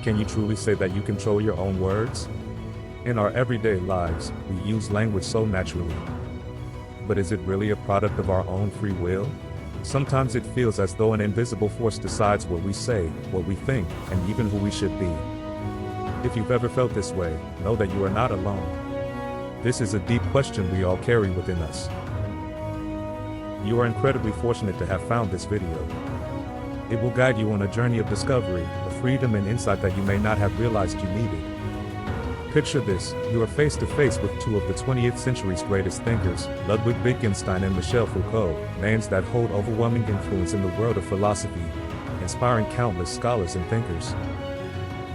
Can you truly say that you control your own words? In our everyday lives, we use language so naturally. But is it really a product of our own free will? Sometimes it feels as though an invisible force decides what we say, what we think, and even who we should be. If you've ever felt this way, know that you are not alone. This is a deep question we all carry within us. You are incredibly fortunate to have found this video. It will guide you on a journey of discovery, of freedom and insight that you may not have realized you needed. Picture this: you are face to face with two of the 20th century's greatest thinkers, Ludwig Wittgenstein and Michel Foucault, names that hold overwhelming influence in the world of philosophy, inspiring countless scholars and thinkers.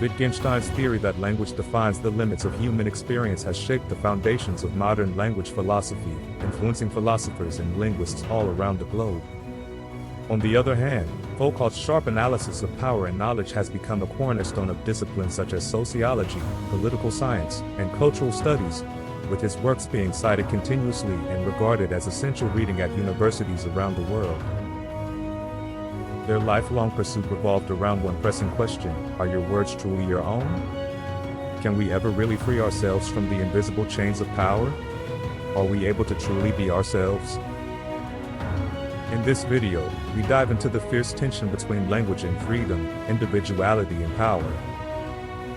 Wittgenstein's theory that language defines the limits of human experience has shaped the foundations of modern language philosophy, influencing philosophers and linguists all around the globe. On the other hand, Foucault's sharp analysis of power and knowledge has become a cornerstone of disciplines such as sociology, political science, and cultural studies, with his works being cited continuously and regarded as essential reading at universities around the world. Their lifelong pursuit revolved around one pressing question: are your words truly your own? Can we ever really free ourselves from the invisible chains of power? Are we able to truly be ourselves? In this video, we dive into the fierce tension between language and freedom, individuality and power.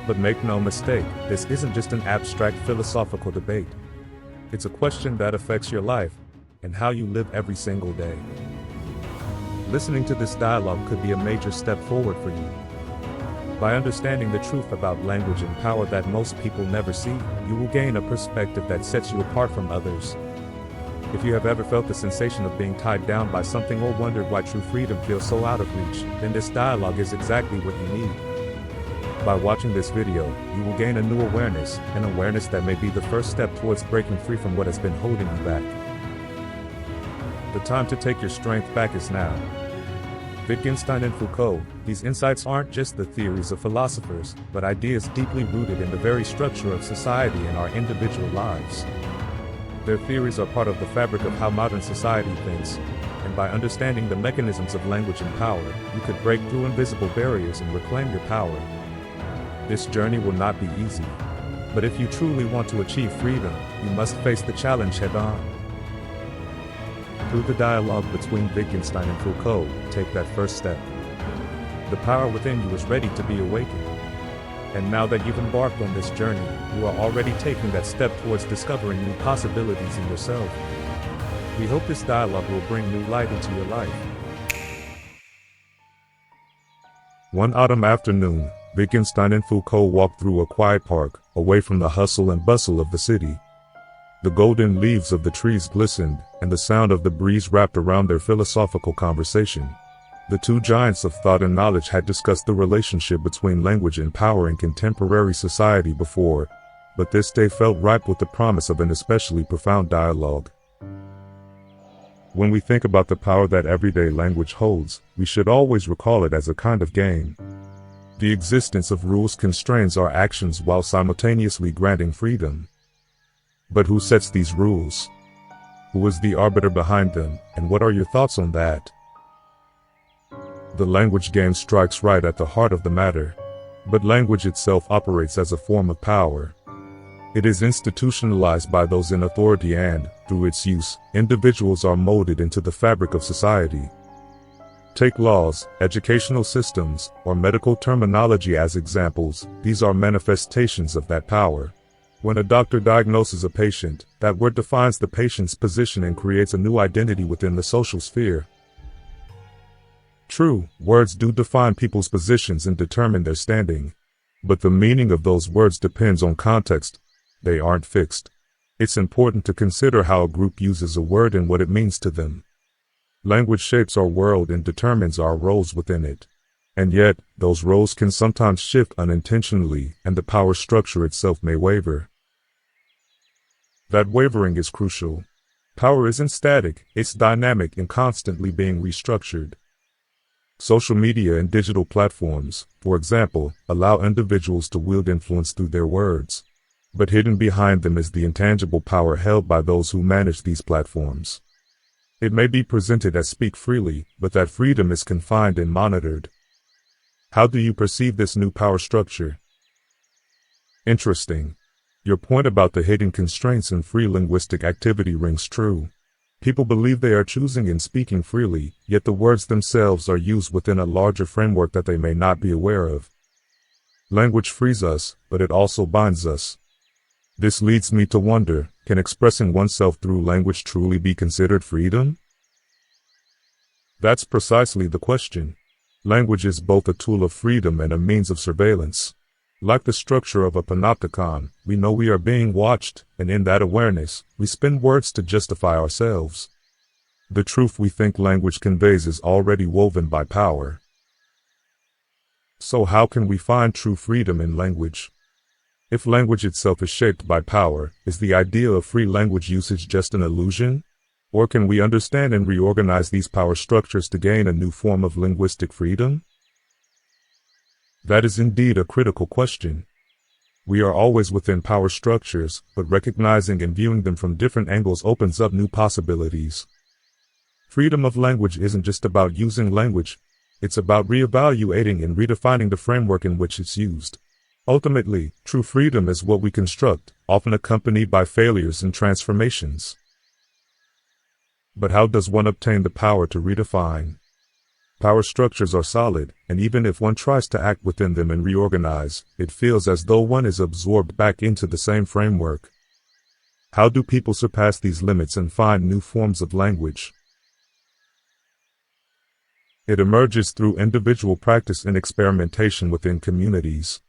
But make no mistake, this isn't just an abstract philosophical debate. It's a question that affects your life and how you live every single day. Listening to this dialogue could be a major step forward for you. By understanding the truth about language and power that most people never see, you will gain a perspective that sets you apart from others. If you have ever felt the sensation of being tied down by something or wondered why true freedom feels so out of reach, then this dialogue is exactly what you need. By watching this video, you will gain a new awareness, an awareness that may be the first step towards breaking free from what has been holding you back. The time to take your strength back is now. Wittgenstein and Foucault, these insights aren't just the theories of philosophers, but ideas deeply rooted in the very structure of society and our individual lives. Their theories are part of the fabric of how modern society thinks, and by understanding the mechanisms of language and power, you could break through invisible barriers and reclaim your power. This journey will not be easy, but if you truly want to achieve freedom, you must face the challenge head-on. Through the dialogue between Wittgenstein and Foucault, take that first step. The power within you is ready to be awakened. And now that you've embarked on this journey, you are already taking that step towards discovering new possibilities in yourself. We hope this dialogue will bring new light into your life. One autumn afternoon, Wittgenstein and Foucault walked through a quiet park, away from the hustle and bustle of the city. The golden leaves of the trees glistened, and the sound of the breeze wrapped around their philosophical conversation. The two giants of thought and knowledge had discussed the relationship between language and power in contemporary society before, but this day felt ripe with the promise of an especially profound dialogue. When we think about the power that everyday language holds, we should always recall it as a kind of game. The existence of rules constrains our actions while simultaneously granting freedom. But who sets these rules? Who is the arbiter behind them, and what are your thoughts on that? The language game strikes right at the heart of the matter. But language itself operates as a form of power. It is institutionalized by those in authority and, through its use, individuals are molded into the fabric of society. Take laws, educational systems, or medical terminology as examples. These are manifestations of that power. When a doctor diagnoses a patient, that word defines the patient's position and creates a new identity within the social sphere. True, words do define people's positions and determine their standing. But the meaning of those words depends on context. They aren't fixed. It's important to consider how a group uses a word and what it means to them. Language shapes our world and determines our roles within it. And yet, those roles can sometimes shift unintentionally, and the power structure itself may waver. That wavering is crucial. Power isn't static, it's dynamic and constantly being restructured. Social media and digital platforms, for example, allow individuals to wield influence through their words. But hidden behind them is the intangible power held by those who manage these platforms. It may be presented as speak freely, but that freedom is confined and monitored. How do you perceive this new power structure? Interesting. Your point about the hidden constraints in free linguistic activity rings true. People believe they are choosing and speaking freely, yet the words themselves are used within a larger framework that they may not be aware of. Language frees us, but it also binds us. This leads me to wonder, can expressing oneself through language truly be considered freedom? That's precisely the question. Language is both a tool of freedom and a means of surveillance. Like the structure of a panopticon, we know we are being watched, and in that awareness, we spin words to justify ourselves. The truth we think language conveys is already woven by power. So how can we find true freedom in language? If language itself is shaped by power, is the idea of free language usage just an illusion? Or can we understand and reorganize these power structures to gain a new form of linguistic freedom? That is indeed a critical question. We are always within power structures, but recognizing and viewing them from different angles opens up new possibilities. Freedom of language isn't just about using language, it's about reevaluating and redefining the framework in which it's used. Ultimately, true freedom is what we construct, often accompanied by failures and transformations. But how does one obtain the power to redefine? Power structures are solid, and even if one tries to act within them and reorganize, it feels as though one is absorbed back into the same framework. How do people surpass these limits and find new forms of language? It emerges through individual practice and experimentation within communities.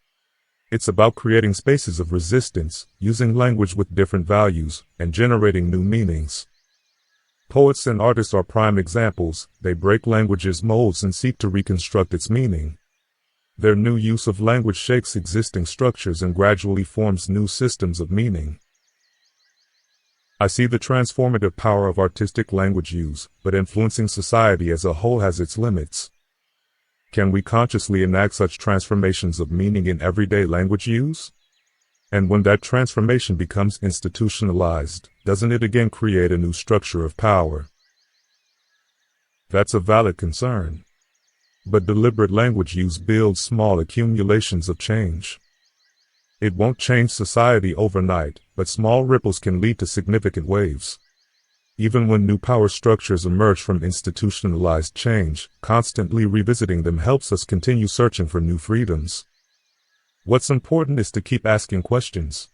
It's about creating spaces of resistance, using language with different values, and generating new meanings. Poets and artists are prime examples. They break language's molds and seek to reconstruct its meaning. Their new use of language shakes existing structures and gradually forms new systems of meaning. I see the transformative power of artistic language use, but influencing society as a whole has its limits. Can we consciously enact such transformations of meaning in everyday language use? And when that transformation becomes institutionalized, doesn't it again create a new structure of power? That's a valid concern. But deliberate language use builds small accumulations of change. It won't change society overnight, but small ripples can lead to significant waves. Even when new power structures emerge from institutionalized change, constantly revisiting them helps us continue searching for new freedoms. What's important is to keep asking questions.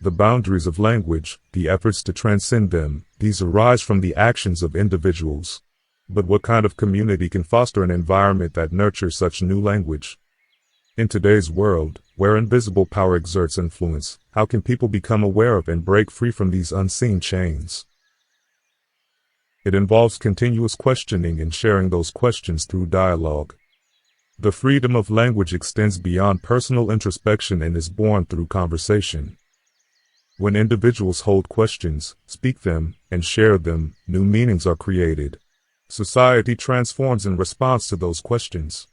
The boundaries of language, the efforts to transcend them, these arise from the actions of individuals. But what kind of community can foster an environment that nurtures such new language? In today's world, where invisible power exerts influence, how can people become aware of and break free from these unseen chains? It involves continuous questioning and sharing those questions through dialogue. The freedom of language extends beyond personal introspection and is born through conversation. When individuals hold questions, speak them, and share them, new meanings are created. Society transforms in response to those questions.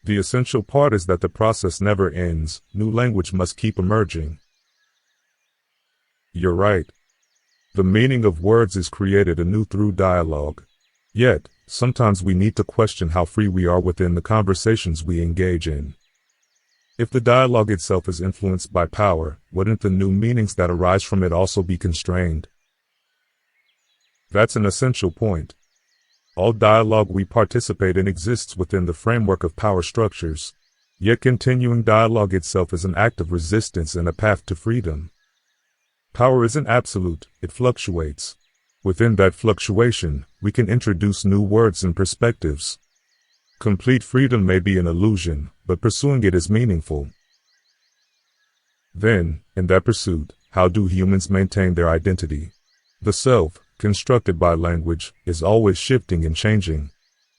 The essential part is that the process never ends. New language must keep emerging. You're right. The meaning of words is created anew through dialogue. Yet, sometimes we need to question how free we are within the conversations we engage in. If the dialogue itself is influenced by power, wouldn't the new meanings that arise from it also be constrained? That's an essential point. All dialogue we participate in exists within the framework of power structures. Yet continuing dialogue itself is an act of resistance and a path to freedom. Power isn't absolute, it fluctuates. Within that fluctuation, we can introduce new words and perspectives. Complete freedom may be an illusion, but pursuing it is meaningful. Then, in that pursuit, how do humans maintain their identity? The self, constructed by language, is always shifting and changing.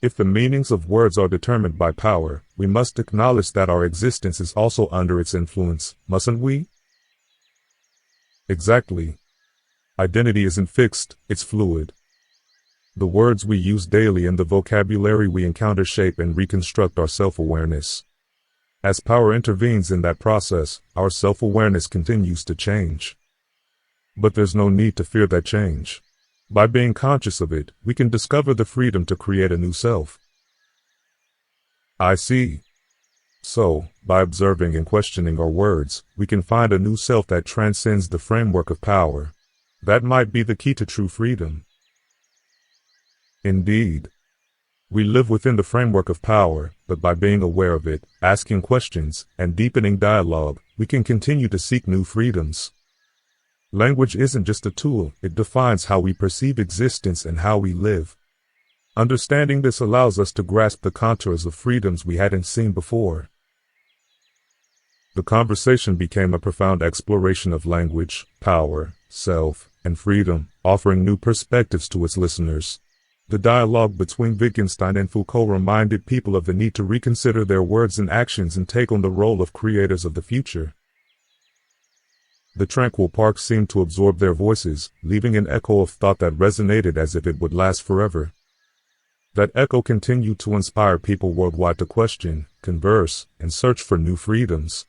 If the meanings of words are determined by power, we must acknowledge that our existence is also under its influence, mustn't we? Exactly. Identity isn't fixed, it's fluid. The words we use daily and the vocabulary we encounter shape and reconstruct our self-awareness. As power intervenes in that process, our self-awareness continues to change. But there's no need to fear that change. By being conscious of it, we can discover the freedom to create a new self. I see. So, by observing and questioning our words, we can find a new self that transcends the framework of power. That might be the key to true freedom. Indeed. We live within the framework of power, but by being aware of it, asking questions, and deepening dialogue, we can continue to seek new freedoms. Language isn't just a tool, it defines how we perceive existence and how we live. Understanding this allows us to grasp the contours of freedoms we hadn't seen before. The conversation became a profound exploration of language, power, self, and freedom, offering new perspectives to its listeners. The dialogue between Wittgenstein and Foucault reminded people of the need to reconsider their words and actions and take on the role of creators of the future. The tranquil park seemed to absorb their voices, leaving an echo of thought that resonated as if it would last forever. That echo continued to inspire people worldwide to question, converse, and search for new freedoms.